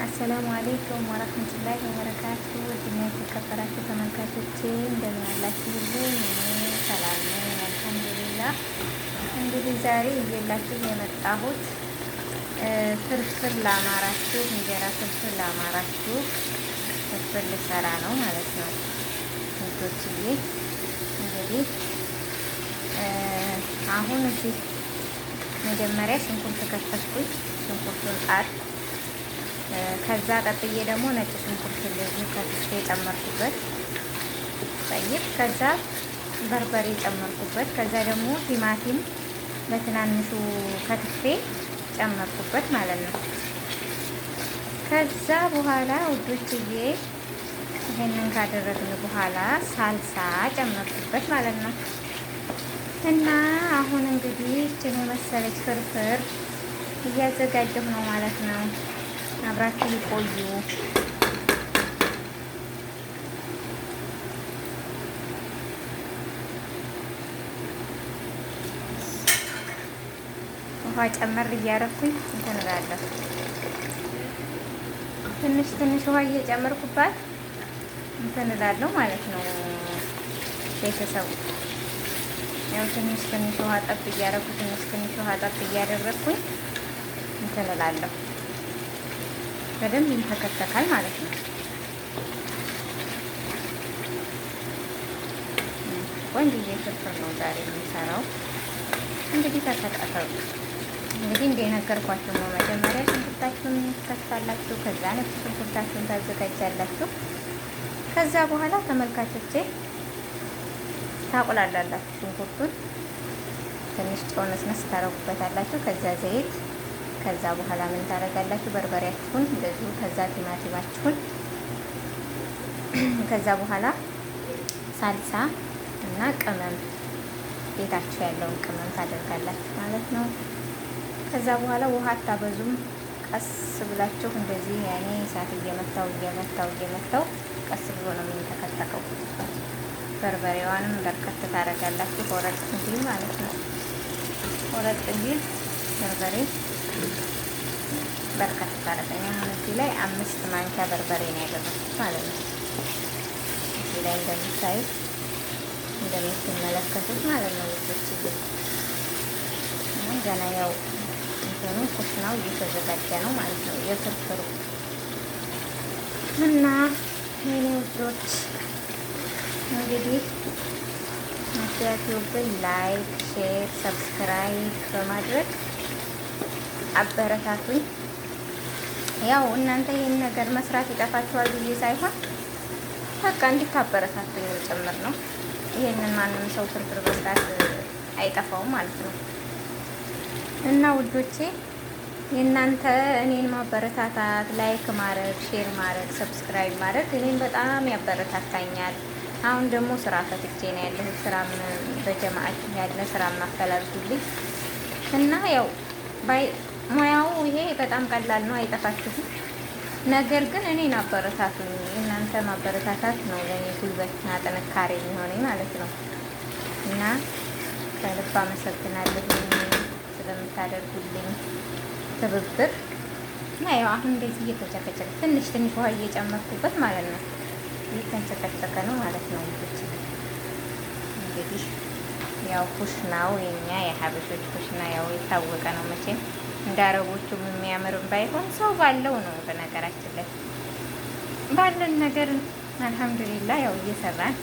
አሰላሙ አሌይኩም ወረህመቱላሂ ወበረካቱ። ውድና የተከበራችሁ ተመልካቾቼ እንደምን አላችሁልኝ? ሰላም ነኝ አልሐምዱሊላህ። እንግዲህ ዛሬ ይዤላችሁ የመጣሁት ፍርፍር ላማራችሁ፣ እንጀራ ፍርፍር ላማራችሁ ፍርፍር ልሰራ ነው ማለት ነው ውዶችዬ። እንግዲህ አሁን እዚህ መጀመሪያ ሽንኩርት ከተፍኩኝ፣ ሽንኩርቱን ጣድ ከዛ ቀጥዬ ደግሞ ነጭ ሽንኩርት እንደዚህ ከትፌ ጨመርኩበት። ጠይቅ ከዛ በርበሬ ጨመርኩበት። ከዛ ደግሞ ቲማቲም በትናንሹ ከትፌ ጨመርኩበት ማለት ነው። ከዛ በኋላ ውዶችዬ ይሄንን ካደረግን በኋላ ሳልሳ ጨመርኩበት ማለት ነው። እና አሁን እንግዲህ ይህችን የመሰለች ፍርፍር እያዘጋጀሁ ነው ማለት ነው። አብራችሁ ይቆዩ። ውሃ ጨመር እያረኩኝ እንትን እላለሁ። ትንሽ ትንሽ ውሃ እየጨመርኩባት እንትን እላለሁ ማለት ነው። ቤተሰቡ ያው ትንሽ ትንሽ ውሃ ጠብ እያረኩ ትንሽ ትንሽ ውሃ ጠብ እያደረኩኝ እንትን እላለሁ። በደንብ ይንተከተካል ማለት ነው። ቆንጆዬ ፍርፍር ነው ዛሬ የምንሰራው። እንግዲህ ተከታተሉ። እንግዲህ እንደነገርኳችሁ ነው። መጀመሪያ ሽንኩርታችሁን ትከትፋላችሁ፣ ከዛ ነጭ ሽንኩርታችሁን ታዘጋጃላችሁ። ከዛ በኋላ ተመልካቾቼ ታቁላላላችሁ። ሽንኩርቱን ትንሽ ጨው ነስነስ ታረጉበታላችሁ። ከዛ ዘይት፣ ከዛ በኋላ ምን ታደርጋላችሁ? በርበሬያችሁን እንደዚሁ፣ ከዛ ቲማቲማችሁን፣ ከዛ በኋላ ሳልሳ እና ቅመም፣ ቤታችሁ ያለውን ቅመም ታደርጋላችሁ ማለት ነው። ከዛ በኋላ ውሃ አታበዙም። ቀስ ብላችሁ እንደዚህ ያኔ እሳት እየመታው ቀስ ብሎ ነው የሚንተከተከው። በርበሬዋንም በርከት ታደርጋላችሁ፣ ቆረጥ እንዲል ማለት ነው። ቆረጥ እንዲል በርበሬ በርከት ታደርገኛ። አሁን እዚህ ላይ 5 ማንኪያ በርበሬ ነው ያደረኩት ማለት ነው። እዚህ ላይ እንደምትመለከቱት ማለት ነው ውዶች። ገና ያው እንትኑ ኩሽናው እየተዘጋጀ ነው ማለት ነው የፍርፍሩ እና የኔ ውዶች እንግዲህ ዩቲዩብን ላይክ፣ ሼር፣ ሰብስክራይብ በማድረግ አበረታቱኝ። ያው እናንተ ይህን ነገር መስራት ይጠፋችኋል ብዬ ሳይሆን በቃ እንድታበረታቱኝ ጭምር ነው። ይሄንን ማንም ሰው ፍርፍር መስራት አይጠፋውም ማለት ነው። እና ውዶቼ የእናንተ እኔን ማበረታታት፣ ላይክ ማድረግ፣ ሼር ማድረግ፣ ሰብስክራይብ ማድረግ እኔን በጣም ያበረታታኛል። አሁን ደግሞ ስራ ፈትቼ ነው ያለሁት። ስራም በጀማዓችሁ ያለ ስራ ማፈላልጉልኝ እና ያው ሙያው ይሄ በጣም ቀላል ነው፣ አይጠፋችሁም። ነገር ግን እኔን አበረታቱኝ። እናንተ ማበረታታት ነው ለእኔ ጉልበትና ጥንካሬ የሚሆነኝ ማለት ነው። እና ከልብ አመሰግናለሁ ስለምታደርጉልኝ ትብብር። እና ያው አሁን እንደዚህ እየተጨቀጨቀ ትንሽ ትንሽ ውሃ እየጨመርኩበት ማለት ነው። እየተንጨቀጨቀ ነው ማለት ነው። እንግዲህ ያው ኩሽናው የኛ የሀበሾች ኩሽና ያው የታወቀ ነው መቼም። እንደ አረቦቹም የሚያምርም ባይሆን ሰው ባለው ነው። በነገራችን ላይ ባለን ነገር አልሐምዱሊላህ ያው እየሰራን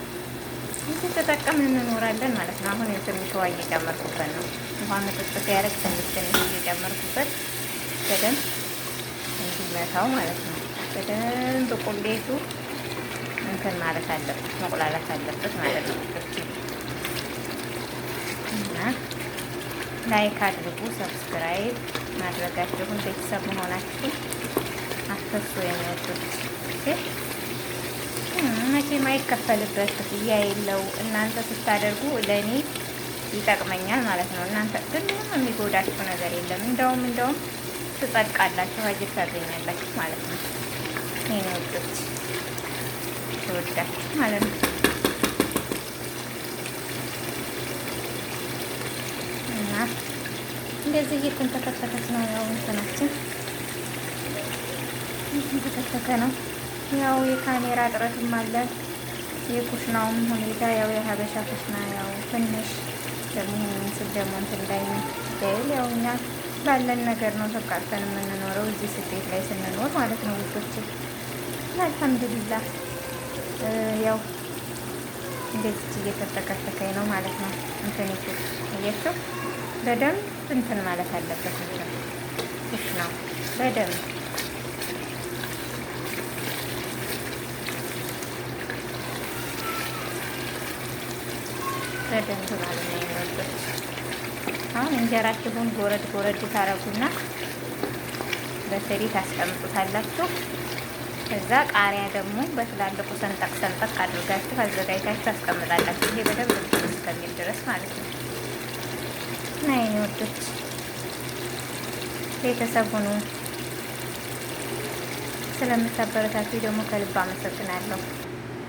እየተጠቀምን እንኖራለን ማለት ነው። አሁን ትንሽ ውሃ እየጨመርኩበት ነው። ውሃ መጠጥ ሲያደርግ ትንሽ ትንሽ እየጨመርኩበት በደንብ እንዲመታው ማለት ነው። በደንብ ቁሌቱ እንትን ማለት አለበት፣ መቁላላት አለበት ማለት ነው። እና ላይክ አድርጉ፣ ሰብስክራይብ ማድረጋችሁን ቤተሰብ መሆናችሁን አትርሱ። የሚወጡት መቼም አይከፈልበት ክፍያ የለው። እናንተ ስታደርጉ ለእኔ ይጠቅመኛል ማለት ነው። እናንተ ግን ምንም የሚጎዳችሁ ነገር የለም። እንደውም ትጸድቃላችሁ፣ አጅር ታገኛላችሁ ማለት ነው። የሚወጡት ተወዳችሁ ማለት ነው። እና እንደዚህ እየተንተከተከች ነው ያው እንትናችን እየተከተከ ነው። ያው የካሜራ እጥረትም አለ። የኩሽናውም ሁኔታ ያው የሀበሻ ኩሽና ያው ትንሽ ደግሞ ስል ደግሞ እንትን እንዳይል ያው እኛ ባለን ነገር ነው ተቃርተን የምንኖረው እዚህ ስደት ላይ ስንኖር ማለት ነው ውዶች። አልሐምዱሊላህ ያው እንደዚህ እየተተከተከኝ ነው ማለት ነው። እንትን ይችል እያቸው በደንብ እንትን ማለት አለበት እንትን ኩሽናው በደንብ በደንብ ማለት ነው የሚወጡት። አሁን እንጀራችሁን ጎረድ ጎረድ ታረጉና በትሪ ታስቀምጡታላችሁ። ከዛ ቃሪያ ደግሞ በትላልቁ ሰንጠቅ ሰንጠቅ አድርጋችሁ አዘጋጅታችሁ ታስቀምጣላችሁ። ይሄ በደንብ እንትን እስከሚል ድረስ ማለት ነው። እና የኔ ወዶች ቤተሰብ ሁኑ። ስለምታበረታችሁ ደግሞ ከልብ አመሰግናለሁ።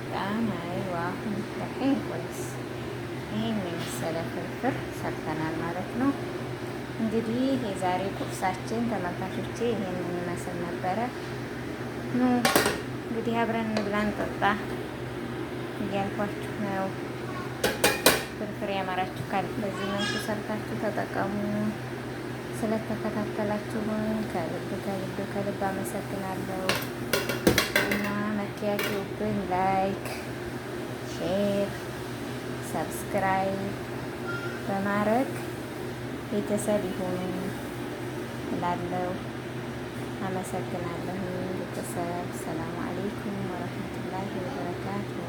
በጣም አይዋ ይሄን ቆይስ ይህን የመሰለ ፍርፍር ሰርተናል ማለት ነው። እንግዲህ የዛሬ ቁርሳችን ተመልካቾቼ ይሄንን ይመስል ነበረ። ኑ እንግዲህ አብረን እንብላ እንጠጣ እያልኳችሁ ነው። ፍርፍር ያማራችሁ ካል በዚህ መልኩ ሰርታችሁ ተጠቀሙ። ስለተከታተላችሁን ከልብ ከልብ ከልብ አመሰግናለሁ እና መኪያ ቲዩብን ላይክ፣ ሼር፣ ሰብስክራይብ በማድረግ ቤተሰብ ይሁኑ እላለሁ። አመሰግናለሁ ቤተሰብ። ሰላም አለይኩም ወረህመቱላሂ ወበረካቱሁ።